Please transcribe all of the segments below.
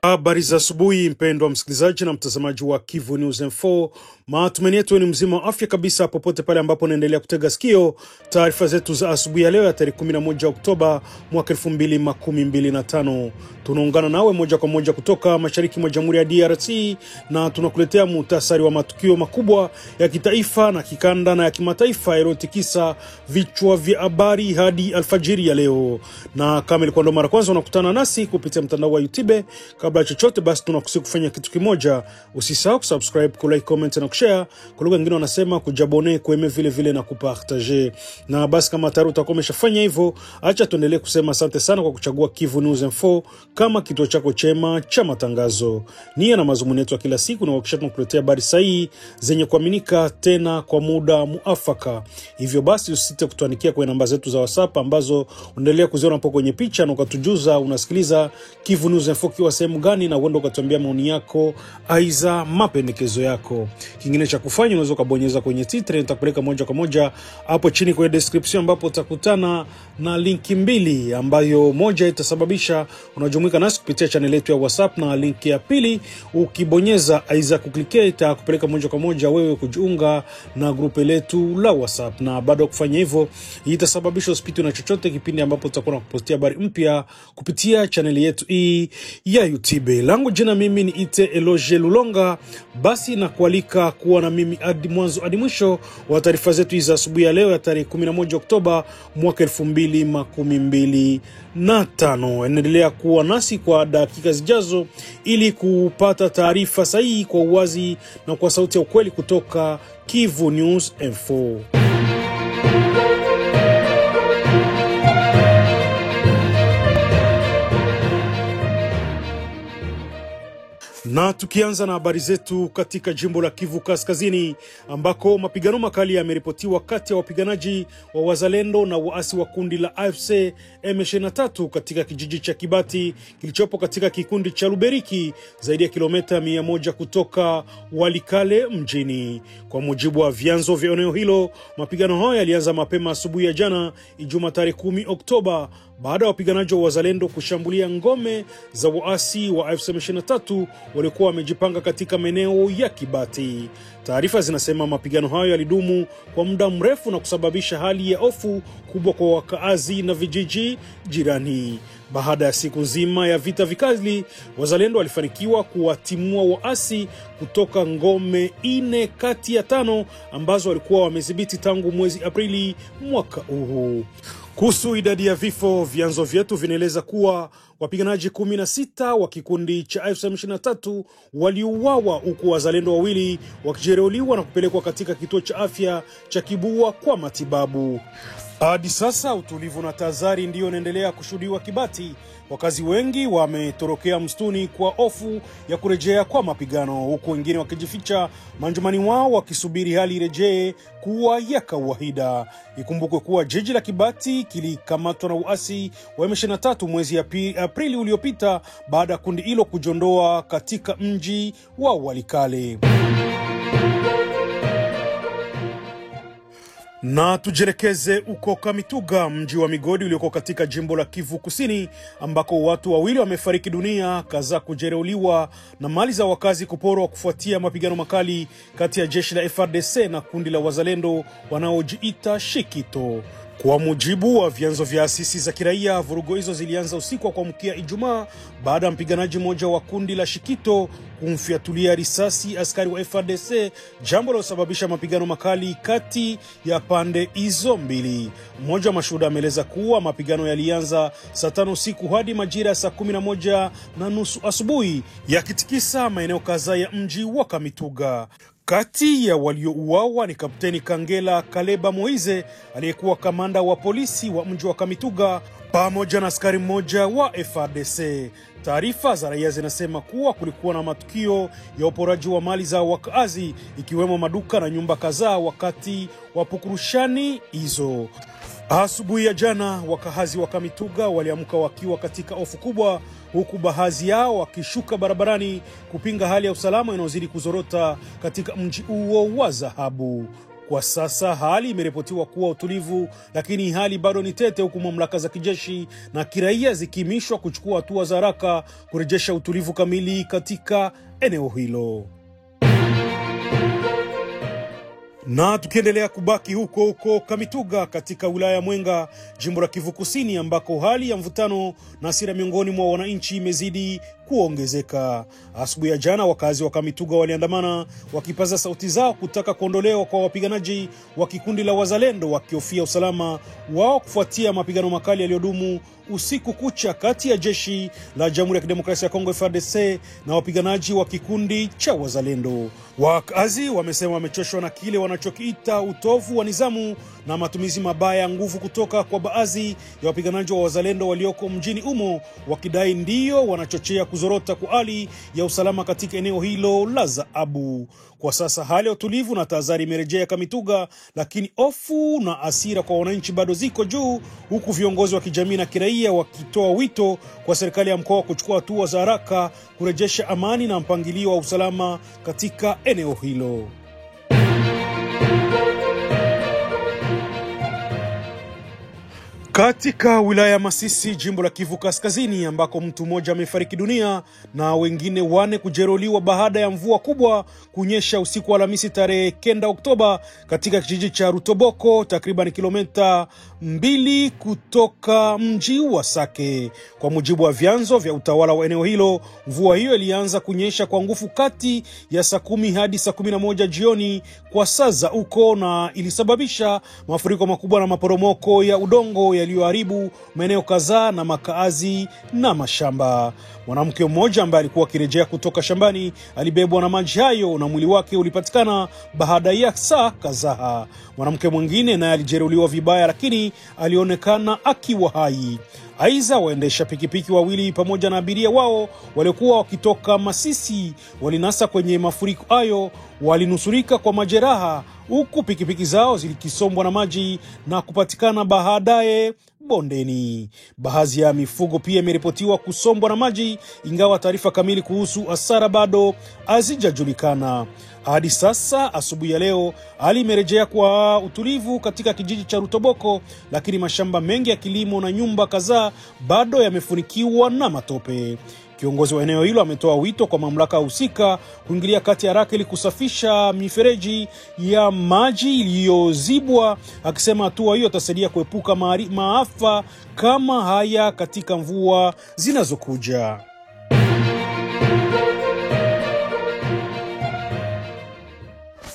Habari za asubuhi mpendwa msikilizaji na mtazamaji wa Kivu News Info. Matumaini yetu ni mzima wa afya kabisa popote pale ambapo unaendelea kutega sikio taarifa zetu za asubuhi ya leo ya tarehe 11 Oktoba mwaka 2025. Tunaungana nawe moja kwa moja kutoka mashariki mwa Jamhuri ya DRC na tunakuletea muhtasari wa matukio makubwa ya kitaifa na kikanda na ya kimataifa yaliyotikisa vichwa vya habari hadi alfajiri ya leo. Na kama ilikuwa ndo mara kwanza unakutana nasi kupitia mtandao wa YouTube, kabla chochote basi tunakusihi kufanya kitu kimoja. Usisahau kusubscribe, kulike, comment na kushare. Kwa lugha nyingine wanasema kujabone, kueme vile vile na kupartager. Na basi kama tayari utakuwa umeshafanya hivyo, acha tuendelee kusema asante sana kwa kuchagua Kivu News Info kama kituo chako chema cha matangazo. Nia na mazumuni yetu ya kila siku na kuhakikisha tunakuletea habari sahihi zenye kuaminika tena kwa muda muafaka. Hivyo basi usisite kutuandikia kwenye namba zetu za WhatsApp ambazo unaendelea kuziona hapo kwenye picha na ukatujuza unasikiliza Kivu News Info kiwa sehemu gani, na uende ukatuambia maoni yako aiza mapendekezo yako. Kingine cha kufanya unaweza kubonyeza kwenye titre, nitakupeleka moja kwa moja hapo chini kwenye description ambapo utakutana na linki mbili ambayo moja itasababisha unajumuika nasi kupitia channel yetu ya WhatsApp, na linki ya pili ukibonyeza aiza kuklikia itakupeleka moja kwa moja wewe kujiunga na grupe letu la WhatsApp. Na baada kufanya hivyo itasababisha usipitwe na chochote kipindi ambapo tutakuwa na kupostia habari mpya kupitia channel yetu hii ya YouTube. Langu jina mimi ni Ite Eloge Lulonga. Basi na kualika kuwa na mimi hadi mwanzo hadi mwisho wa taarifa zetu za asubuhi ya leo ya tarehe 11 Oktoba mwaka 2025. Endelea kuwa nasi kwa dakika zijazo ili kupata taarifa sahihi kwa uwazi na kwa sauti ya ukweli kutoka Kivu News Info. Na tukianza na habari zetu katika jimbo la Kivu Kaskazini ambako mapigano makali yameripotiwa kati ya wapiganaji wa wazalendo na waasi wa kundi la AFC M23 katika kijiji cha Kibati kilichopo katika kikundi cha Luberiki zaidi ya kilomita 100 kutoka Walikale mjini. Kwa mujibu wa vyanzo vya eneo hilo, mapigano hayo yalianza mapema asubuhi ya jana Ijumaa tarehe 10 Oktoba baada ya wapiganaji wa wazalendo kushambulia ngome za waasi wa AFC M23 walikuwa wamejipanga katika maeneo ya Kibati. Taarifa zinasema mapigano hayo yalidumu kwa muda mrefu na kusababisha hali ya hofu kubwa kwa wakaazi na vijiji jirani. Baada ya siku nzima ya vita vikali, wazalendo walifanikiwa kuwatimua waasi kutoka ngome 4 kati ya 5 ambazo walikuwa wamedhibiti tangu mwezi Aprili mwaka huu. Kuhusu idadi ya vifo, vyanzo vyetu vinaeleza kuwa wapiganaji 16 wa kikundi cha AFC M23 waliuawa huku wazalendo 2 wakijeruhiwa na kupelekwa katika kituo cha afya cha Kibua kwa matibabu. Hadi sasa utulivu na tahadhari ndio unaendelea kushuhudiwa Kibati. Wakazi wengi wametorokea msituni kwa hofu ya kurejea kwa mapigano, huku wengine wakijificha manjumani wao wakisubiri hali irejee kuwa ya kawaida. Ikumbukwe kuwa jiji la Kibati kilikamatwa na uasi wa M23 mwezi Aprili uliopita baada ya kundi hilo kujondoa katika mji wa Walikale. Na tujelekeze uko Kamituga, mji wa migodi ulioko katika jimbo la Kivu Kusini, ambako watu 2 wamefariki dunia, kadhaa kujeruhiwa na mali za wakazi kuporwa kufuatia mapigano makali kati ya jeshi la FARDC na kundi la wazalendo wanaojiita Shikito. Kwa mujibu wa vyanzo vya asisi za kiraia, vurugo hizo zilianza usiku wa kuamkia Ijumaa baada ya mpiganaji mmoja wa kundi la Shikito kumfiatulia risasi askari wa FARDC, jambo lilosababisha mapigano makali kati ya pande hizo mbili. Mmoja wa mashuhuda ameeleza kuwa mapigano yalianza saa 5 usiku hadi majira ya saa 11:30 asubuhi, yakitikisa maeneo kadhaa ya mji wa Kamituga. Kati ya waliouawa ni Kapteni Kangela Kaleba Moize aliyekuwa kamanda wa polisi wa mji wa Kamituga pamoja na askari mmoja wa FARDC. Taarifa za raia zinasema kuwa kulikuwa na matukio ya uporaji wa mali za wakazi ikiwemo maduka na nyumba kadhaa wakati wa pukurushani hizo. Asubuhi ya jana wakazi wa Kamituga waliamka wakiwa katika hofu kubwa, huku baadhi yao wakishuka barabarani kupinga hali ya usalama inayozidi kuzorota katika mji huo wa dhahabu. Kwa sasa hali imeripotiwa kuwa utulivu, lakini hali bado ni tete, huku mamlaka za kijeshi na kiraia zikihimizwa kuchukua hatua za haraka kurejesha utulivu kamili katika eneo hilo. Na tukiendelea kubaki huko Kamituga katika wilaya ya Mwenga, jimbo la Kivu Kusini, ambako hali ya mvutano na hasira miongoni mwa wananchi imezidi kuongezeka. Asubuhi ya jana wakazi wa Kamituga waliandamana wakipaza sauti zao kutaka kuondolewa kwa wapiganaji wa kikundi la Wazalendo, wakihofia usalama wao kufuatia mapigano makali yaliyodumu usiku kucha kati ya jeshi la Jamhuri ya Kidemokrasia ya Kongo FARDC na wapiganaji wa kikundi cha Wazalendo. Wakazi wamesema wamechoshwa na kile wanachokiita utovu wa nidhamu na matumizi mabaya ya nguvu kutoka kwa baadhi ya wapiganaji wa Wazalendo walioko mjini humo, wakidai ndio wanachochea kuzorota kwa hali ya usalama katika eneo hilo la dhahabu. Kwa sasa hali ya utulivu na tahadhari imerejea Kamituga, lakini hofu na hasira kwa wananchi bado ziko juu, huku viongozi wa kijamii na kiraia wakitoa wito kwa serikali ya mkoa kuchukua hatua za haraka kurejesha amani na mpangilio wa usalama katika eneo hilo. Katika wilaya ya Masisi, jimbo la Kivu Kaskazini, ambako mtu mmoja amefariki dunia na wengine 4 kujeruhiwa baada ya mvua kubwa kunyesha usiku wa Alhamisi tarehe 9 Oktoba katika kijiji cha Rutoboko, takriban kilomita 2 kutoka mji wa Sake. Kwa mujibu wa vyanzo vya utawala wa eneo hilo, mvua hiyo ilianza kunyesha kwa nguvu kati ya saa 10 hadi saa 11 jioni kwa saa za huko, na ilisababisha mafuriko makubwa na maporomoko ya udongo yaliyoharibu maeneo kadhaa na makaazi na mashamba. Mwanamke mmoja ambaye alikuwa akirejea kutoka shambani alibebwa na maji hayo na mwili wake ulipatikana baada ya saa kadhaa. Mwanamke mwingine naye alijeruhiwa vibaya, lakini alionekana akiwa hai. Aidha, waendesha pikipiki wawili pamoja na abiria wao waliokuwa wakitoka Masisi walinasa kwenye mafuriko hayo, walinusurika kwa majeraha, huku pikipiki zao zilikisombwa na maji na kupatikana baadaye bondeni. Baadhi ya mifugo pia imeripotiwa kusombwa na maji, ingawa taarifa kamili kuhusu hasara bado hazijajulikana. Hadi sasa asubuhi ya leo hali imerejea kwa utulivu katika kijiji cha Rutoboko, lakini mashamba mengi ya kilimo na nyumba kadhaa bado yamefunikiwa na matope. Kiongozi wa eneo hilo ametoa wito kwa mamlaka husika kuingilia kati haraka ili kusafisha mifereji ya maji iliyozibwa, akisema hatua hiyo itasaidia kuepuka maafa kama haya katika mvua zinazokuja.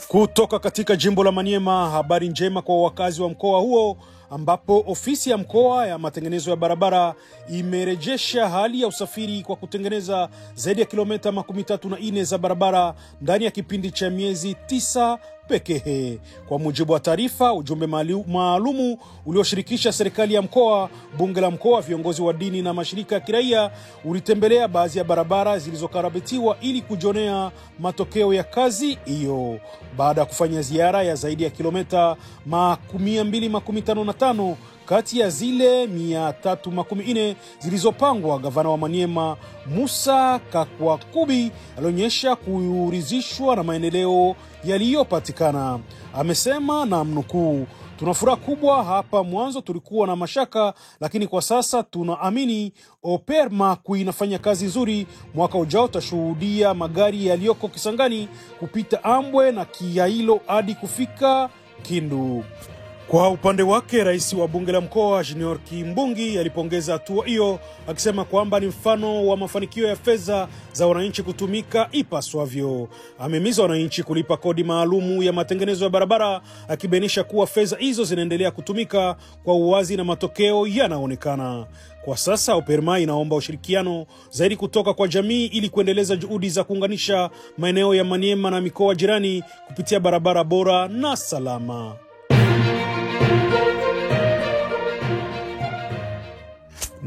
Kutoka katika jimbo la Maniema, habari njema kwa wakazi wa mkoa huo, ambapo ofisi ya mkoa ya matengenezo ya barabara imerejesha hali ya usafiri kwa kutengeneza zaidi ya kilomita 34 za barabara ndani ya kipindi cha miezi 9 pekee. Kwa mujibu wa taarifa, ujumbe maalumu ulioshirikisha serikali ya mkoa, bunge la mkoa, viongozi wa dini na mashirika ya kiraia ulitembelea baadhi ya barabara zilizokarabatiwa ili kujionea matokeo ya kazi hiyo. Baada ya kufanya ziara ya zaidi ya kilomita 255 kati ya zile 314 zilizopangwa, gavana wa Maniema Musa Kakwakubi alionyesha kuridhishwa na maendeleo yaliyopatikana. Amesema na mnukuu, "Tuna furaha kubwa hapa. Mwanzo tulikuwa na mashaka, lakini kwa sasa tunaamini Operma inafanya kazi nzuri. Mwaka ujao tutashuhudia magari yaliyoko Kisangani kupita Ambwe na Kiailo hadi kufika Kindu." Kwa upande wake, rais wa bunge la mkoa Junior Kimbungi alipongeza hatua hiyo, akisema kwamba ni mfano wa mafanikio ya fedha za wananchi kutumika ipaswavyo. Amehimiza wananchi kulipa kodi maalumu ya matengenezo ya barabara, akibainisha kuwa fedha hizo zinaendelea kutumika kwa uwazi na matokeo yanaonekana. Kwa sasa Operma inaomba ushirikiano zaidi kutoka kwa jamii ili kuendeleza juhudi za kuunganisha maeneo ya Maniema na mikoa jirani kupitia barabara bora na salama.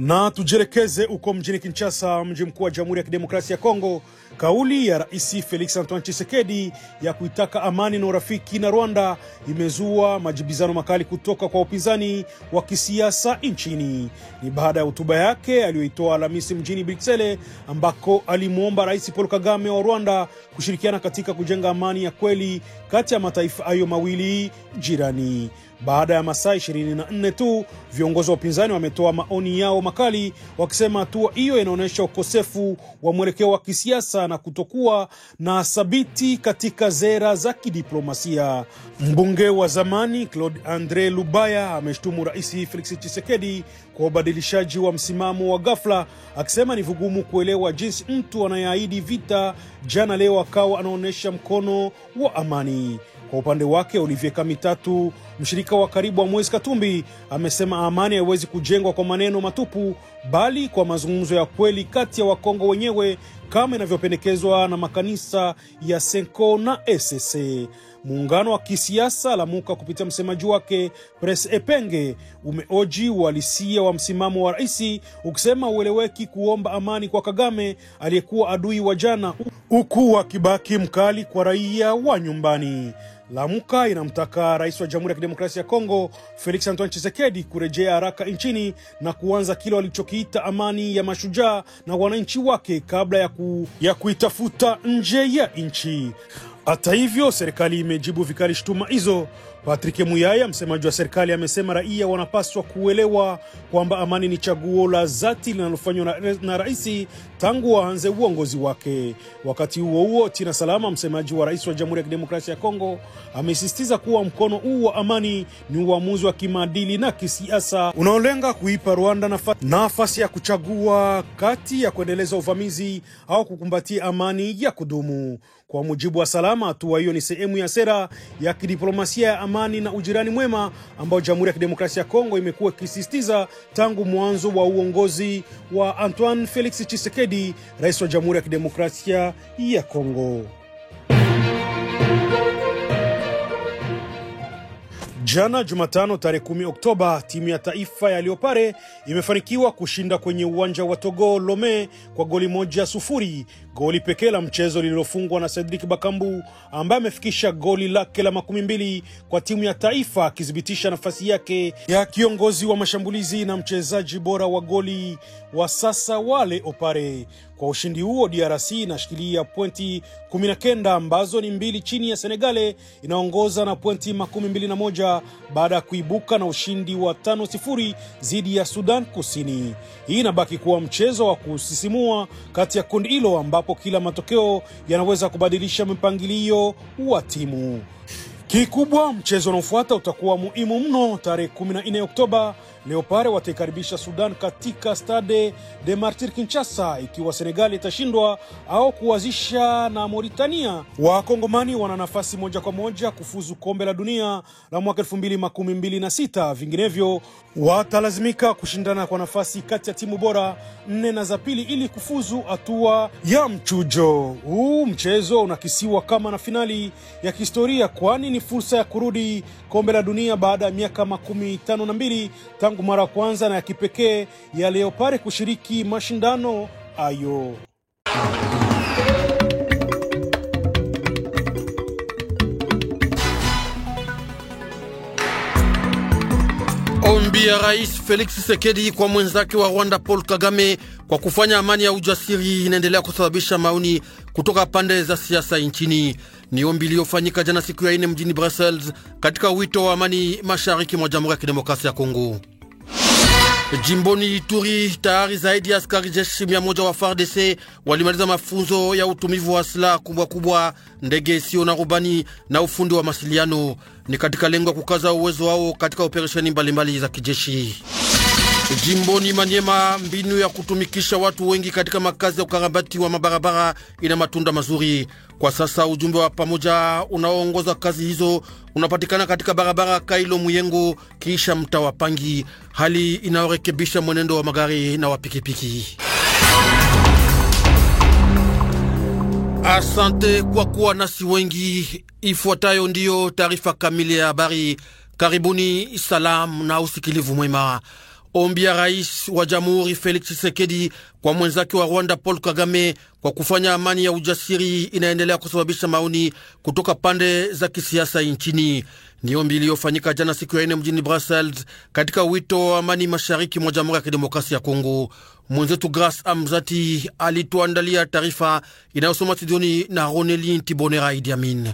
Na tujelekeze uko mjini Kinshasa, mji mkuu wa Jamhuri ya Kidemokrasia ya Kongo. Kauli ya Rais Felix Antoine Tshisekedi ya kuitaka amani na urafiki na Rwanda imezua majibizano makali kutoka kwa upinzani wa kisiasa nchini. Ni baada ya hotuba yake aliyoitoa Alhamisi mjini Bruxelles, ambako alimuomba Rais Paul Kagame wa Rwanda kushirikiana katika kujenga amani ya kweli kati ya mataifa hayo mawili jirani. Baada ya masaa 24 tu, viongozi wa upinzani wametoa maoni yao makali, wakisema hatua hiyo inaonyesha ukosefu wa mwelekeo wa kisiasa na kutokuwa na thabiti katika zera za kidiplomasia. Mbunge wa zamani Claude André Lubaya ameshtumu Rais Felix Tshisekedi kwa ubadilishaji wa msimamo wa ghafla, akisema ni vigumu kuelewa jinsi mtu anayeahidi vita jana leo akawa anaonyesha mkono wa amani. Kwa upande wake, Olivier Kamitatu, mshirika wa karibu wa Moise Katumbi, amesema amani haiwezi kujengwa kwa maneno matupu, bali kwa mazungumzo ya kweli kati ya Wakongo wenyewe, kama inavyopendekezwa na makanisa ya Senko na SSC. Muungano wa kisiasa Lamuka kupitia msemaji wake Pres Epenge umeoji uhalisia wa msimamo wa rais, ukisema ueleweki kuomba amani kwa Kagame aliyekuwa adui wa jana, huku wakibaki mkali kwa raia wa nyumbani. Lamuka inamtaka Rais wa Jamhuri ya Kidemokrasia ya Kongo Felix Antoine Tshisekedi kurejea haraka nchini na kuanza kile walichokiita amani ya mashujaa na wananchi wake kabla ya kuitafuta nje ya nchi. Hata hivyo, serikali imejibu vikali shutuma hizo. Patrick Muyaya, msemaji wa serikali, amesema raia wanapaswa kuelewa kwamba amani ni chaguo la dhati linalofanywa na rais tangu aanze uongozi wake. Wakati huo, Tina Salama, msemaji wa rais wa Jamhuri ya Kidemokrasia ya Kongo, amesisitiza kuwa mkono huu wa amani ni uamuzi wa kimaadili na kisiasa unaolenga kuipa Rwanda nafasi ya kuchagua kati ya kuendeleza uvamizi au kukumbatia amani ya kudumu. Kwa mujibu wa Salama, hatua hiyo ni sehemu ya sera ya kidiplomasia ya amani na ujirani mwema ambao Jamhuri ya Kidemokrasia ya Kongo imekuwa ikisisitiza tangu mwanzo wa uongozi wa Antoine Felix Tshisekedi, rais wa Jamhuri ya Kidemokrasia ya Kongo. Jana Jumatano tarehe 10 Oktoba, timu ya taifa ya Leopare imefanikiwa kushinda kwenye uwanja wa Togo Lomé kwa goli 1-0, goli pekee la mchezo lililofungwa na Cedric Bakambu, ambaye amefikisha goli lake la 12 kwa timu ya taifa, akithibitisha nafasi yake ya kiongozi wa mashambulizi na mchezaji bora wa goli wa sasa wa Leopare. Kwa ushindi huo, DRC inashikilia pointi 19 ambazo ni 2 chini ya Senegale, inaongoza na pointi 21 baada ya kuibuka na ushindi wa 5-0 dhidi ya Sudan Kusini. Hii inabaki kuwa mchezo wa kusisimua kati ya kundi hilo, ambapo kila matokeo yanaweza kubadilisha mpangilio wa timu. Kikubwa, mchezo unaofuata utakuwa muhimu mno. Tarehe 14 Oktoba, Leopare wataikaribisha Sudan katika Stade de Martyrs Kinshasa. Ikiwa Senegal itashindwa au kuwazisha na Mauritania, Wakongomani wana nafasi moja kwa moja kufuzu kombe la dunia la mwaka 2026. Vinginevyo watalazimika kushindana kwa nafasi kati ya timu bora 4 na za pili ili kufuzu hatua ya mchujo. Huu mchezo unakisiwa kama na finali ya kihistoria, kwani ni fursa ya kurudi kombe la dunia baada ya miaka 52 tangu mara ya kwanza na ya kipekee ya Leopare kushiriki mashindano hayo. Ombi ya Rais Felix Tshisekedi kwa mwenzake wa Rwanda Paul Kagame kwa kufanya amani ya ujasiri inaendelea kusababisha maoni kutoka pande za siasa nchini. Ni ombi iliyofanyika jana siku ya 4 mjini Brussels katika wito wa amani mashariki mwa Jamhuri ya Kidemokrasia ya Kongo. Jimboni Ituri, tayari zaidi ya askari jeshi 100 wa FARDC walimaliza mafunzo ya utumivu wa silaha kubwa kubwa, ndege sio na rubani na ufundi wa masiliano. Ni katika lengo kukaza uwezo wao katika operesheni mbalimbali za kijeshi. Jimboni Maniema, mbinu ya kutumikisha watu wengi katika makazi ya ukarabati wa mabarabara ina matunda mazuri. Kwa sasa ujumbe wa pamoja unaoongoza kazi hizo unapatikana katika barabara Kailo Muyengo kisha mtaa wa Pangi, hali inayorekebisha mwenendo wa magari na wa pikipiki. Asante kwa kuwa nasi wengi. Ifuatayo ndiyo taarifa kamili ya habari. Karibuni, salamu na usikilivu mwema. Ombi ya rais wa jamhuri Felix Tshisekedi kwa mwenzake wa Rwanda Paul Kagame kwa kufanya amani ya ujasiri inaendelea kusababisha maoni kutoka pande za kisiasa nchini. Ni ombi iliyofanyika jana siku ya 4 mjini Brussels katika wito wa amani mashariki mwa Jamhuri ya Kidemokrasia ya Kongo. Mwenzetu Grace Amzati alituandalia taarifa inayosoma studioni na Ronelin Tibonera Idi Amin.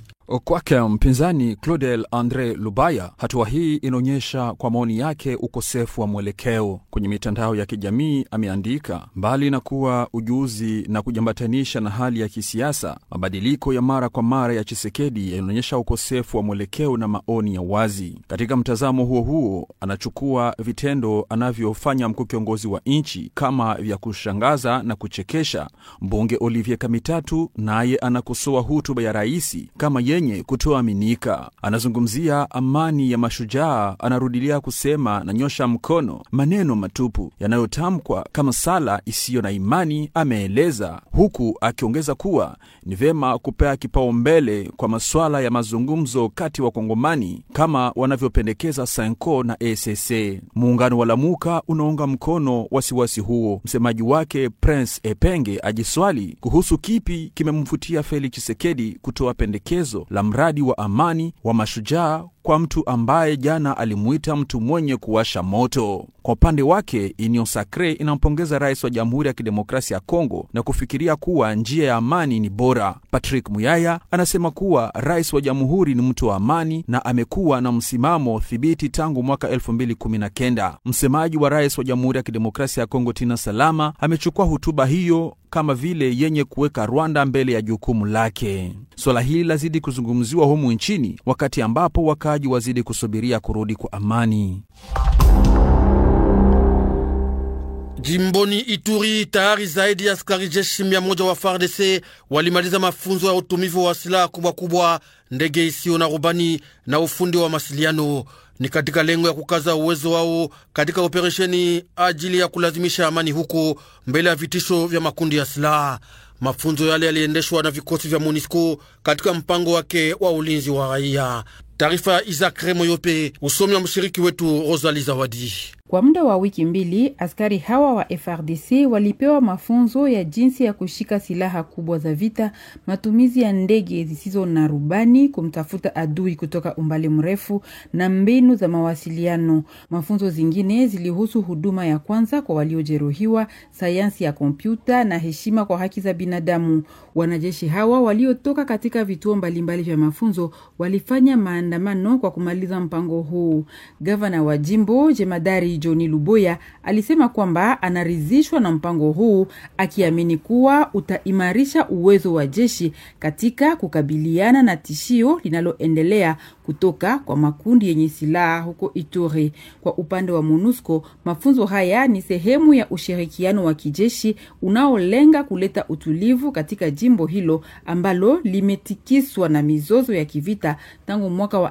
Kwake mpinzani Claudel Andre Lubaya, hatua hii inaonyesha kwa maoni yake ukosefu wa mwelekeo. Kwenye mitandao ya kijamii ameandika, mbali na kuwa ujuzi na kujambatanisha na hali ya kisiasa, mabadiliko ya mara kwa mara ya Tshisekedi yanaonyesha ukosefu wa mwelekeo na maoni ya wazi. Katika mtazamo huo huo, anachukua vitendo anavyofanya mkuu kiongozi wa nchi kama vya kushangaza na kuchekesha. Mbunge Olivier Kamitatu naye anakosoa hotuba ya rais kama yenye kutoaminika. Anazungumzia amani ya mashujaa, anarudilia kusema na nyosha mkono, maneno matupu yanayotamkwa kama sala isiyo na imani, ameeleza, huku akiongeza kuwa ni vema kupea kipaumbele kwa masuala ya mazungumzo kati wa Kongomani kama wanavyopendekeza Sanko na ECC. Muungano wa Lamuka unaunga mkono wasiwasi huo. Msemaji wake Prince Epenge ajiswali kuhusu kipi kimemfutia Felix Tshisekedi kutoa pendekezo la mradi wa amani wa mashujaa kwa mtu ambaye jana alimuita mtu mwenye kuwasha moto. Kwa upande wake, Union Sacrée inampongeza rais wa Jamhuri ya Kidemokrasia ya Kongo na kufikiria kuwa njia ya amani ni bora. Patrick Muyaya anasema kuwa rais wa Jamhuri ni mtu wa amani na amekuwa na msimamo thibiti tangu mwaka 2019. Msemaji wa rais wa Jamhuri ya Kidemokrasia ya Kongo Tina Salama amechukua hotuba hiyo kama vile yenye kuweka Rwanda mbele ya jukumu lake. Swala hili lazidi kuzungumziwa humu nchini wakati ambapo wakaji wazidi kusubiria kurudi kwa amani. Jimboni Ituri, tayari zaidi ya askari jeshi 100 wa FARDC walimaliza mafunzo ya utumivu wa silaha kubwa kubwa, ndege isiyo na rubani na ufundi wa masiliano. Ni katika lengo ya kukaza uwezo wao katika operesheni ajili ya kulazimisha amani huko mbele ya vitisho vya makundi ya silaha. Mafunzo yale yaliendeshwa na vikosi vya MONUSCO katika mpango wake wa ulinzi wa raia. Taarifa Isaac Remoyope, usomi wa mshiriki wetu Rosalie Zawadi. Kwa muda wa wiki 2, askari hawa wa FARDC walipewa mafunzo ya jinsi ya kushika silaha kubwa za vita, matumizi ya ndege zisizo na rubani, kumtafuta adui kutoka umbali mrefu na mbinu za mawasiliano. Mafunzo zingine zilihusu huduma ya kwanza kwa waliojeruhiwa, sayansi ya kompyuta na heshima kwa haki za binadamu. Wanajeshi hawa waliotoka katika vituo mbalimbali vya mafunzo walifanya maandamano kwa kumaliza mpango huu. Gavana wa jimbo Jemadari Johnny Luboya alisema kwamba anaridhishwa na mpango huu, akiamini kuwa utaimarisha uwezo wa jeshi katika kukabiliana na tishio linaloendelea kutoka kwa makundi yenye silaha huko Ituri. Kwa upande wa MONUSCO, mafunzo haya ni sehemu ya ushirikiano wa kijeshi unaolenga kuleta utulivu katika jimbo hilo ambalo limetikiswa na mizozo ya kivita tangu mwaka wa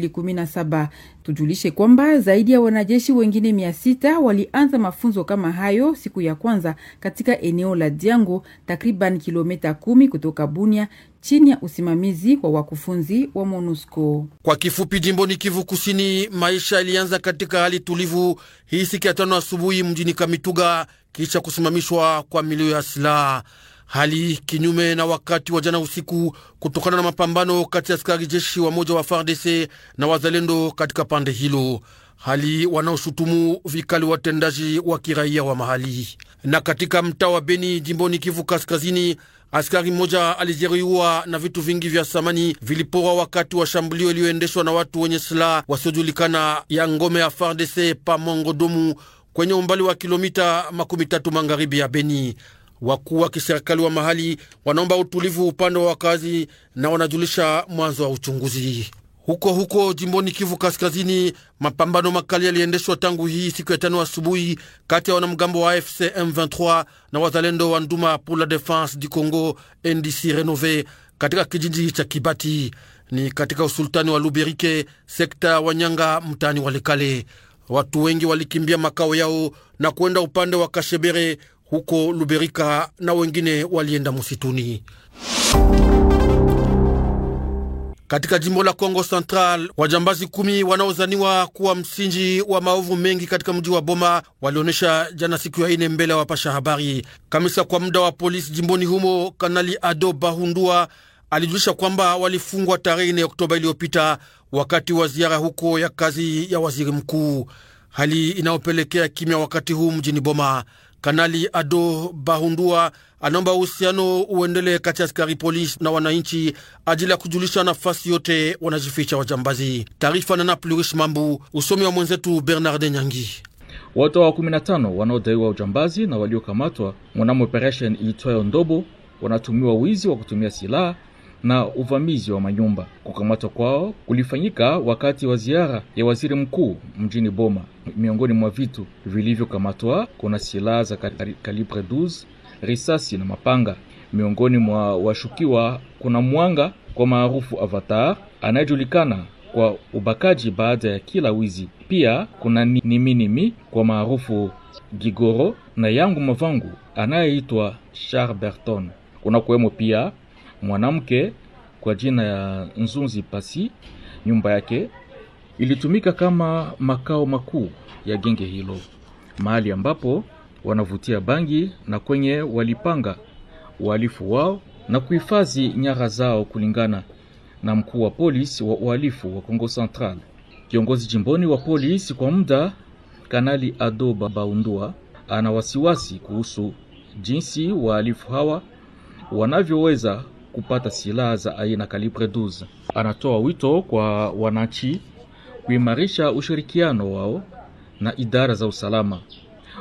2017. Tujulishe kwamba zaidi ya wanajeshi wengine 600 walianza mafunzo kama hayo siku ya kwanza katika eneo la Diango, takriban kilomita 10 kutoka Bunia, chini ya usimamizi wa wakufunzi wa MONUSCO. Kwa kifupi, jimboni Kivu Kusini, maisha ilianza katika hali tulivu hii siku ya 5 asubuhi mjini Kamituga kisha kusimamishwa kwa milio ya silaha. Hali kinyume na wakati wa jana usiku kutokana na mapambano kati ya askari jeshi wa moja wa FARDC na wazalendo katika pande hilo, hali wanaoshutumu vikali watendaji wa kiraia wa mahali. Na katika mtaa wa Beni jimboni Kivu Kaskazini, askari mmoja alijeruhiwa na vitu vingi vya samani viliporwa wakati wa shambulio iliyoendeshwa na watu wenye silaha wasiojulikana ya ngome ya FARDC pa Mongodomu kwenye umbali wa kilomita 30 magharibi ya Beni. Wakuu wa kiserikali wa mahali wanaomba utulivu upande wa wakazi na wanajulisha mwanzo wa uchunguzi. Huko jimboni Kivu Kaskazini, mapambano makali yaliendeshwa tangu hii siku ya 5 asubuhi kati ya wanamgambo wa AFC M23 na wazalendo wa Nduma pour la Défense du Congo NDC Renové katika kijiji cha Kibati, ni katika usultani wa Luberike, sekta Wanyanga, mtani Walikale. Watu wengi walikimbia makao yao na kuenda upande wa Kashebere huko Luberika na wengine walienda musituni. Katika jimbo la Kongo Central, wajambazi 10 wanaozaniwa kuwa msingi wa maovu mengi katika mji wa Boma walionyesha jana siku ya ine mbele ya wapasha habari. Kamisa kwa muda wa polisi jimboni humo, Kanali Ado Bahundua, alijulisha kwamba walifungwa tarehe 4 Oktoba iliyopita wakati wa ziara huko ya kazi ya waziri mkuu, hali inaopelekea kimya wakati huu mjini Boma. Kanali Ado Bahundua anaomba uhusiano uendelee kati ya askari polisi na wananchi ajili ya kujulisha nafasi yote wanajificha wajambazi. Taarifa na Plurish Mambu, usomi wa mwenzetu Bernard Nyangi. Watu wa 15 wanaodaiwa ujambazi na waliokamatwa mwanamo operation iitwayo Ndobo wanatumiwa wizi wa kutumia silaha na uvamizi wa manyumba. Kukamatwa kwao kulifanyika wakati wa ziara ya waziri mkuu mjini Boma. Miongoni mwa vitu vilivyokamatwa kuna silaha za kalibre 12, risasi na mapanga. Miongoni mwa washukiwa kuna Mwanga kwa maarufu Avatar anayejulikana kwa ubakaji baada ya kila wizi. Pia kuna Niminimi kwa maarufu Gigoro na Yangu Mavangu anayeitwa Charles Berton. Kuna kuwemo pia mwanamke kwa jina ya Nzunzi Pasi. Nyumba yake ilitumika kama makao makuu ya genge hilo, mahali ambapo wanavutia bangi na kwenye walipanga uhalifu wao na kuhifadhi nyara zao, kulingana na mkuu wa polisi wa uhalifu wa Kongo Central. Kiongozi jimboni wa polisi kwa muda, Kanali Ado Bahundua, ana wasiwasi kuhusu jinsi wahalifu hawa wanavyoweza kupata silaha za aina kalibre 12. Anatoa wito kwa wananchi kuimarisha ushirikiano wao na idara za usalama.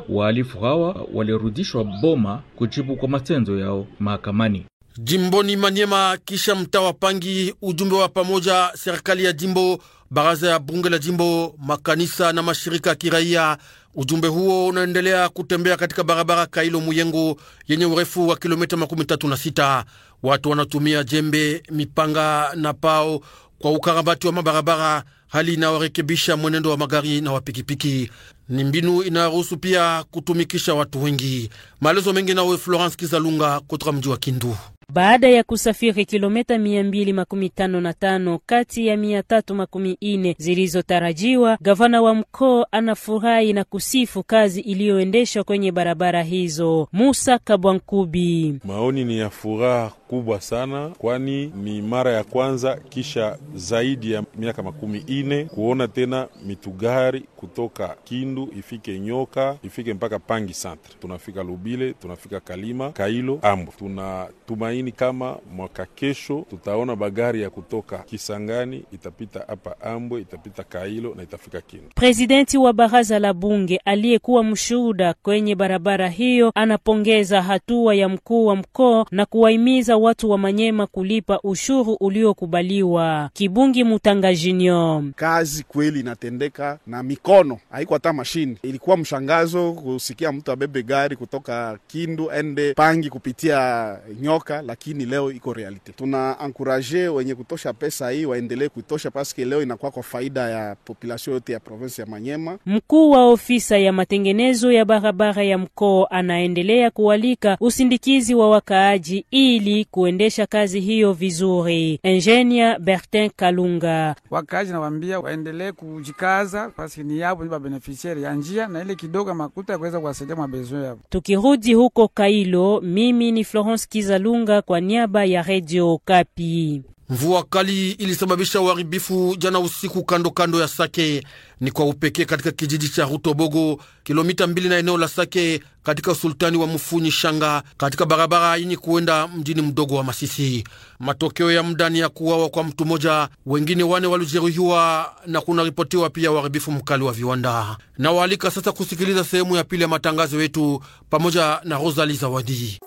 Wahalifu hawa walirudishwa Boma kujibu kwa matendo yao mahakamani. Jimboni Maniema, kisha mtaa wa Pangi, ujumbe wa pamoja serikali ya jimbo, baraza ya bunge la jimbo, makanisa na mashirika ya kiraia. Ujumbe huo unaendelea kutembea katika barabara Kailo Muyengo yenye urefu wa kilomita 36. Watu wanatumia jembe, mipanga na pao kwa ukarabati wa mabarabara, hali inayorekebisha mwenendo wa magari na wapikipiki. Ni mbinu inaruhusu pia kutumikisha watu wengi. Maelezo mengi nawe Florence Kizalunga kutoka mji wa Kindu. Baada ya kusafiri kilomita 255 kati ya 340 zilizotarajiwa, gavana wa mkoa anafurahi na kusifu kazi iliyoendeshwa kwenye barabara hizo. Musa Kabwankubi: maoni ni ya furaha kubwa sana, kwani ni mara ya kwanza kisha zaidi ya miaka 40 kuona tena mitugari kutoka Kindu ifike Nyoka, ifike mpaka Pangi Centre. Tunafika Lubile, tunafika Kalima, Kailo, Ambo. Tunatumaini kama mwaka kesho tutaona bagari ya kutoka Kisangani itapita hapa Ambo, itapita Kailo na itafika Kindu. Presidenti wa baraza la bunge aliyekuwa mshuhuda kwenye barabara hiyo anapongeza hatua ya mkuu wa mkoa na kuwahimiza watu wa Manyema kulipa ushuru uliokubaliwa. Kibungi Mutanga Junior: kazi kweli inatendeka na mikono, haikuwa hata mashine. Ilikuwa mshangazo kusikia mtu abebe gari kutoka Kindu ende Pangi kupitia Nyoka, lakini leo iko reality. Tuna encourager wenye kutosha pesa hii waendelee kutosha, paske leo inakuwa kwa faida ya population yote ya province ya Manyema. Mkuu wa ofisa ya matengenezo ya barabara ya mkoa anaendelea kualika usindikizi wa wakaaji ili kuendesha kazi hiyo vizuri. Engineer Bertin Kalunga: wakaaji nawaambia waendelee kujikaza, paske ni yabo ni beneficiaire ya njia na ile kidogo makuta kuweza kuwasaidia mabezo yao. Tukirudi huko Kailo, mimi ni Florence Kizalunga kwa niaba ya Radio Okapi. Mvua kali ilisababisha uharibifu jana usiku kando ya Sake, ni kwa upekee katika kijiji cha Rutobogo, kilomita 2 na eneo la Sake katika usultani wa Mufunyi Shanga, katika barabara yenye kuenda mjini mdogo wa Masisi. Matokeo ya mdani ya kuwawa kwa mtu moja, wengine 4 walijeruhiwa na kuna ripotiwa pia uharibifu mkali wa viwanda. Na waalika sasa kusikiliza sehemu ya pili ya matangazo yetu pamoja na Rosalie Zawadi.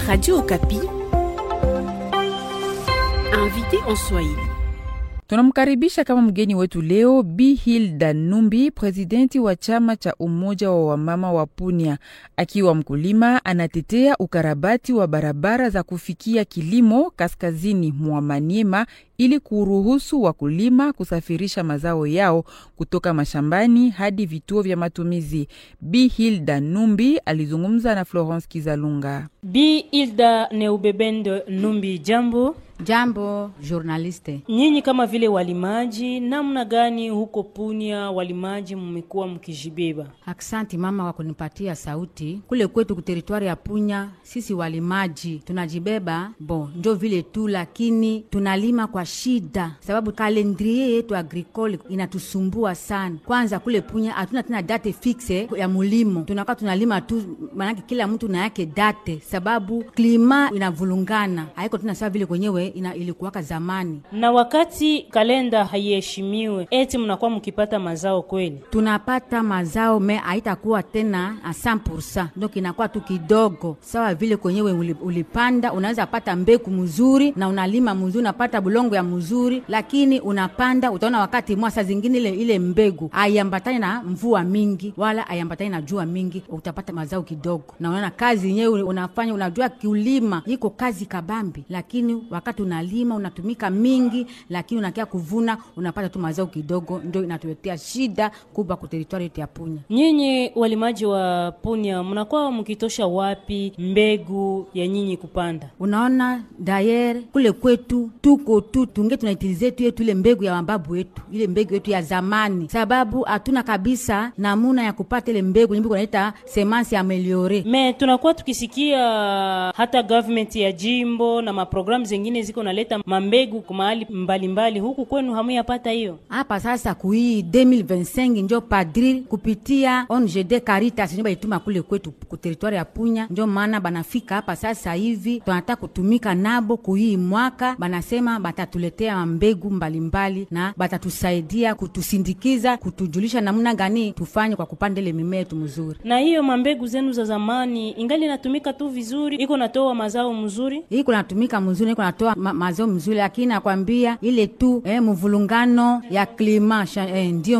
Radio Okapi. Invité en Swahili. Tunamkaribisha kama mgeni wetu leo Bi Hilda Numbi, presidenti wa chama cha umoja wa wamama wa Punia. Akiwa mkulima, anatetea ukarabati wa barabara za kufikia kilimo kaskazini mwa Maniema ili kuruhusu wakulima kusafirisha mazao yao kutoka mashambani hadi vituo vya matumizi. Bi Hilda Numbi alizungumza na Florence Kizalunga. Bi Hilda Neubebende Numbi, jambo. Jambo journaliste. Nyinyi kama vile walimaji, namna gani huko Punya walimaji mmekuwa mkijibeba? Aksanti mama kwa kunipatia sauti. Kule kwetu ku territoire ya Punya sisi walimaji tunajibeba ndio vile tu, lakini tunalima kwa shida sababu calendrier yetu agricole inatusumbua sana. Kwanza kule Punya hatuna tena date fixe ya mulimo. Tunakaa tunalima tu, maana kila mtu na yake date sababu klima inavulungana. Haiko tuna sawa vile kwenyewe ilikuwaka zamani. Na wakati kalenda haiheshimiwe, eti mnakuwa mkipata mazao kweli? Tunapata mazao haitakuwa tena 100%. Ndio inakuwa tu kidogo. Sawa vile kwenyewe ulipanda, unaweza pata mbegu mzuri na unalima mzuri, unapata bulongo ya mzuri, lakini unapanda utaona wakati mwasa zingine ile mbegu haiambatani na mvua mingi wala haiambatani na jua mingi, utapata mazao kidogo. Na unaona kazi yenyewe unafanya, unajua kiulima iko kazi kabambi, lakini wakati unalima unatumika mingi, lakini unakia kuvuna unapata tu mazao kidogo. Ndio inatuletea shida kubwa kwa territoire yetu ya Punya. Nyinyi walimaji wa Punya mnakuwa mkitosha wapi mbegu ya nyinyi kupanda? Unaona dayer kule kwetu tuko tu tunaitilize tu yetu ile mbegu ya mababu wetu, ile mbegu yetu ya zamani, sababu hatuna kabisa namuna ya kupata ile mbegu nyimbo wanaita semence améliorée. Tunakuwa tukisikia hata government ya jimbo na maprogramu zingine ziko naleta mambegu kwa mahali mbalimbali. Huku kwenu hamuyapata hiyo? Hapa sasa kui 2025 ndio padri kupitia ONGD Caritas ndio ituma kule kwetu ku territoire ya Punya, ndio maana banafika hapa sasa hivi tunataka kutumika nabo kui mwaka. Banasema batatuletea mbegu mbalimbali na batatusaidia kutusindikiza, kutujulisha namna gani tufanye kwa kupanda ile mimea yetu mzuri. Na hiyo mambegu zenu za zamani ingali natumika tu vizuri? Iko natoa mazao mzuri? Iko natumika mzuri, iko natoa mazao mzuri, lakini nakwambia ile tu mvulungano ya klima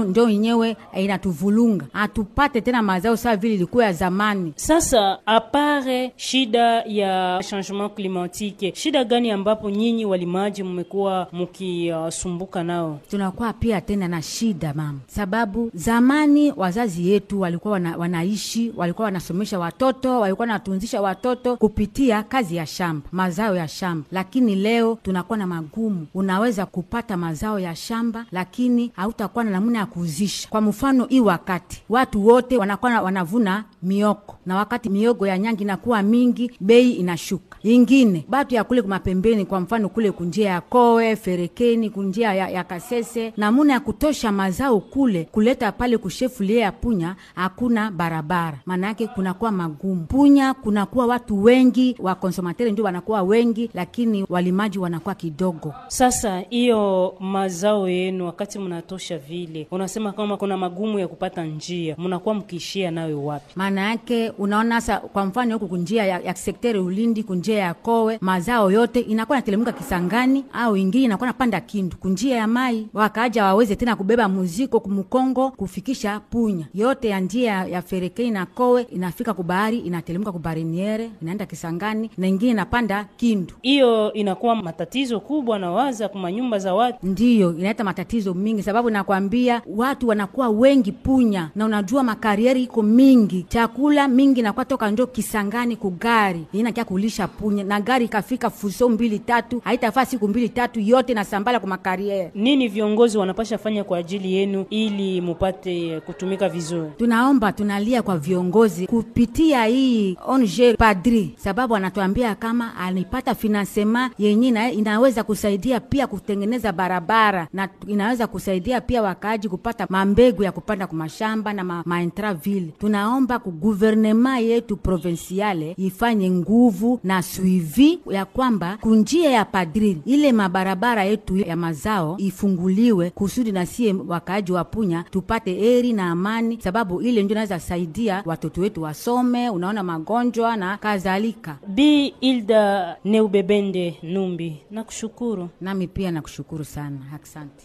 ndio yenyewe inatuvulunga. Hatupate tena mazao sawa vile ilikuwa ya zamani. Sasa apare shida ya changement climatique, shida gani ambapo nyinyi walimaji mmekuwa mkisumbuka nao? Tunakuwa pia tena na shida mama, sababu zamani wazazi yetu walikuwa wanaishi, walikuwa wanasomesha watoto, walikuwa wanatunzisha watoto kupitia kazi ya shamba, mazao ya shamba. Lakini leo tunakuwa na magumu. Unaweza kupata mazao ya shamba lakini hautakuwa na namna ya kuuzisha. Kwa mfano hii wakati watu wote wanakuwa wanavuna mioko, na wakati miogo ya nyangi inakuwa mingi, bei inashuka. Ingine batu ya kule kumapembeni, kwa mfano kule kunjia ya Kowe, Ferekeni, kunjia ya Kasese, namuna ya kutosha mazao kule kuleta pale kushefulia ya Punya hakuna barabara. Maana yake kunakuwa magumu. Punya kunakuwa watu wengi, wa konsomateri ndio wanakuwa wengi, lakini walimaji wanakuwa kidogo. Sasa hiyo mazao yenu wakati mnatosha vile, unasema kama kuna magumu ya kupata njia, mnakuwa mkishia nawe wapi? Maana yake unaona sasa kwa mfano huko kunjia ya sekteri Ulindi, kunjia ya Kowe, mazao yote inakuwa natelemuka Kisangani au ingine inakuwa napanda Kindu. Kunjia ya mai wakaja waweze tena kubeba muziko kumukongo kufikisha Punya. Yote ya njia ya Ferekei na Kowe inafika kubahari, inatelemuka kubariniere, inaenda Kisangani na ingine inapanda Kindu. Hiyo inakuwa matatizo kubwa na waza kwa nyumba za watu. Ndiyo, inaleta matatizo mingi sababu nakwambia watu wanakuwa wengi Punya, na unajua makarieri iko mingi, chakula mingi na kwa toka ndo Kisangani kugari inakia kulisha Punya, na gari kafika fuso 2-3 haitafaa siku 2-3 yote na sambala kwa makarieri. Nini viongozi wanapasha fanya kwa ajili yenu ili mupate kutumika vizuri? Tunaomba, tunalia kwa viongozi kupitia hii ONG Padri, sababu anatuambia kama alipata financement yenye inaweza kusaidia pia kutengeneza barabara, na inaweza kusaidia pia wakaaji kupata mambegu ya kupanda kwa mashamba na maintraville. Tunaomba ku gouvernement yetu provinciale ifanye nguvu na suivi ya kwamba kunjia ya Padri ile mabarabara yetu ya mazao ifunguliwe kusudi na sie wakaaji wa Punya tupate eri na amani, sababu ile ndio inaweza saidia watoto wetu wasome, unaona magonjwa na kadhalika. Bi Hilda Neubebende Numbi, nakushukuru. Nami pia nakushukuru sana. Asante.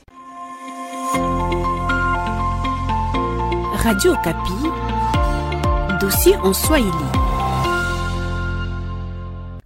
Radio Okapi, dossier en Swahili.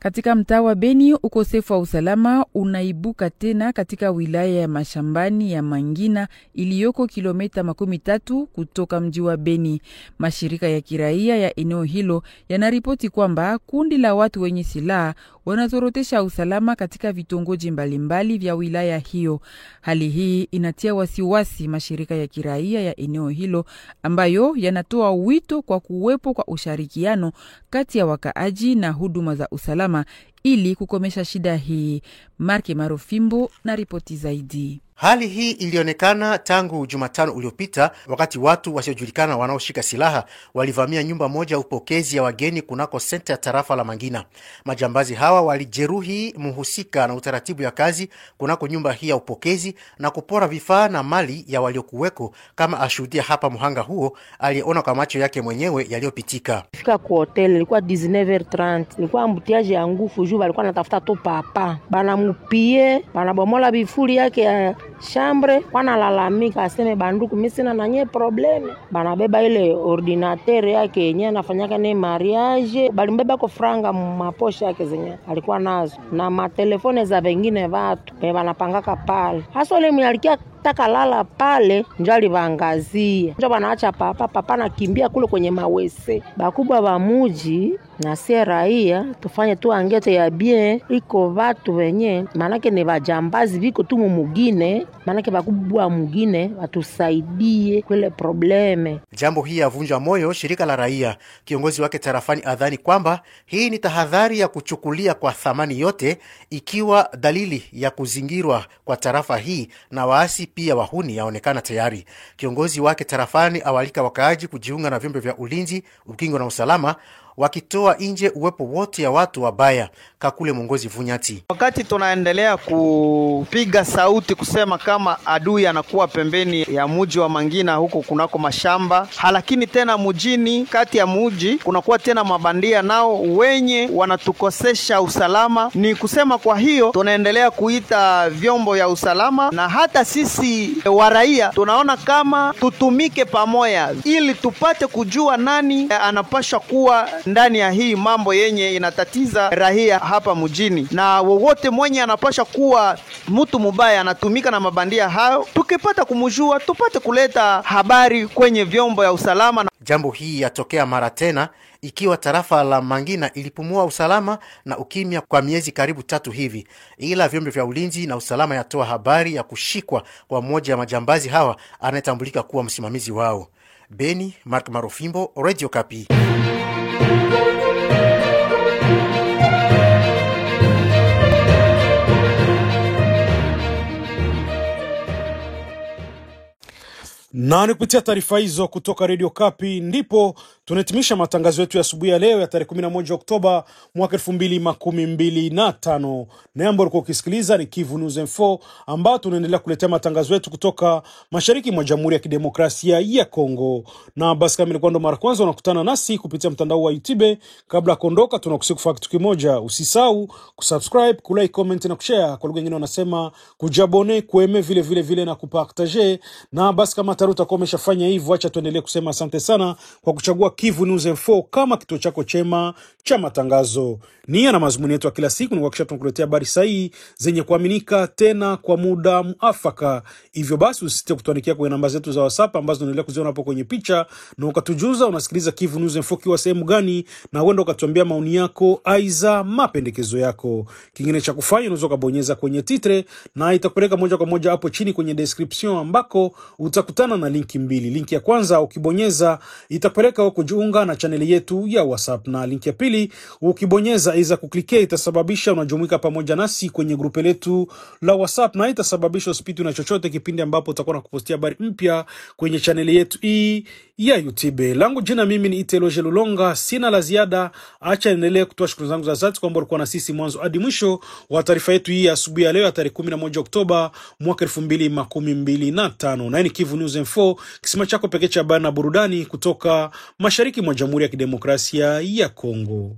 Katika mtaa wa Beni, ukosefu wa usalama unaibuka tena katika wilaya ya mashambani ya Mangina iliyoko kilomita 13 kutoka mji wa Beni. Mashirika ya kiraia ya eneo hilo yanaripoti kwamba kundi la watu wenye silaha wanazorotesha usalama katika vitongoji mbalimbali vya wilaya hiyo. Hali hii inatia wasiwasi mashirika ya kiraia ya eneo hilo ambayo yanatoa wito kwa kuwepo kwa ushirikiano kati ya wakaaji na huduma za usalama ili kukomesha shida hii. Marke Marofimbo na ripoti zaidi. Hali hii ilionekana tangu Jumatano uliopita wakati watu wasiojulikana wanaoshika silaha walivamia nyumba moja ya upokezi ya wageni kunako senta ya tarafa la Mangina. Majambazi hawa walijeruhi mhusika na utaratibu ya kazi kunako nyumba hii ya upokezi na kupora vifaa na mali ya waliokuweko, kama ashuhudia hapa mhanga huo aliyeona kwa macho yake mwenyewe yaliyopitika. Fika kwa hotel ilikuwa 19h30, ilikuwa ambutiaje ya nguvu juu walikuwa natafuta to papa. Bana mupie, bana bomola bifuli yake ya chambre, wanalalamika aseme banduku mimi sina nanye probleme. Banabeba ile ordinateur yake yenyewe anafanyaka ni mariage, balimbeba ko franga maposha yake zenye alikuwa nazo na matelefone za wengine watu banapangaka pale. Hasa ile mlikia taka lala pale njali bangazie. Njo banaacha papa na kimbia kule kwenye mawese. Bakubwa ba muji na sie raia tufanye tu angete ya bien iko watu wenye manake ni bajambazi biko tu mumugine, manake bakubwa mugine watusaidie kule probleme. Jambo hii yavunja moyo shirika la raia. Kiongozi wake tarafani adhani kwamba hii ni tahadhari ya kuchukulia kwa thamani yote, ikiwa dalili ya kuzingirwa kwa tarafa hii na waasi pia wahuni yaonekana tayari. Kiongozi wake tarafani awalika wakaaji kujiunga na vyombo vya ulinzi, ukingo na usalama, wakitoa nje uwepo wote ya watu wabaya. Kakule Mongozi Vunyati: wakati tunaendelea kupiga sauti kusema kama adui anakuwa pembeni ya muji wa Mangina huko kunako mashamba, lakini tena mujini kati ya muji kunakuwa tena mabandia nao wenye wanatukosesha usalama. Ni kusema kwa hiyo tunaendelea kuita vyombo ya usalama na hata sisi wa raia tunaona kama tutumike pamoja ili tupate kujua nani anapaswa kuwa ndani ya hii mambo yenye inatatiza raia hapa mjini, na wowote mwenye anapasha kuwa mtu mubaya anatumika na mabandia hao, tukipata kumjua tupate kuleta habari kwenye vyombo ya usalama. Jambo hii yatokea mara tena ikiwa tarafa la Mangina ilipumua usalama na ukimya kwa miezi karibu 3 hivi, ila vyombo vya ulinzi na usalama yatoa habari ya kushikwa kwa mmoja ya majambazi hawa anayetambulika kuwa msimamizi wao. Beni, Mark Marofimbo, Radio Kapi. Na kupitia taarifa hizo kutoka Radio Kapi ndipo tunahitimisha matangazo yetu ya asubuhi ya leo ya tarehe 11 Oktoba mwaka 2025. Nembo uko ukisikiliza ni Kivu News Info, ambao tunaendelea kuletea matangazo yetu kutoka mashariki mwa Jamhuri ya Kidemokrasia ya Kongo. Na basi kama ilikuwa ndo mara kwanza unakutana nasi kupitia mtandao wa YouTube, kabla kuondoka tunakusihi kufanya kitu kimoja: usisahau kusubscribe, kulike, comment na kushare. Kwa lugha nyingine wanasema kujabone, kueme vile na kupartager. Na basi kama utakuwa umeshafanya hivyo, acha tuendelee kusema asante sana kwa kuchagua Kivu News Info kama kituo chako chema cha matangazo. Nia na mazumuni yetu ya kila siku ni kuhakikisha tunakuletea habari sahihi zenye kuaminika tena kwa muda muafaka. Hivyo basi usisite kutuandikia kwenye namba zetu za WhatsApp ambazo unaendelea kuziona hapo kwenye picha, na ukatujuza unasikiliza Kivu News Info kiwa sehemu gani, na uende ukatuambia maoni yako aiza mapendekezo yako. Kingine cha kufanya unaweza kubonyeza kwenye titre na itakupeleka moja kwa moja hapo chini kwenye description ambako utakutana na linki mbili. Linki ya kwanza ukibonyeza itakupeleka kujiunga na chaneli yetu ya WhatsApp, na linki ya pili ukibonyeza iza kuklike itasababisha unajumuika pamoja nasi kwenye grupe letu la WhatsApp, na itasababisha usipitwe na chochote kipindi ambapo tutakuwa na kupostia habari mpya kwenye chaneli yetu hii ya YouTube. Langu jina mimi ni Iteloje Lulonga, sina la ziada. Acha niendelee kutoa shukrani zangu za dhati kwamba ulikuwa na sisi mwanzo hadi mwisho wa taarifa yetu hii asubuhi ya leo ya tarehe 11 Oktoba mwaka 2025. Na ni Kivu News Info, kisima chako pekee cha habari na burudani kutoka mashariki mwa Jamhuri ya Kidemokrasia ya Kongo.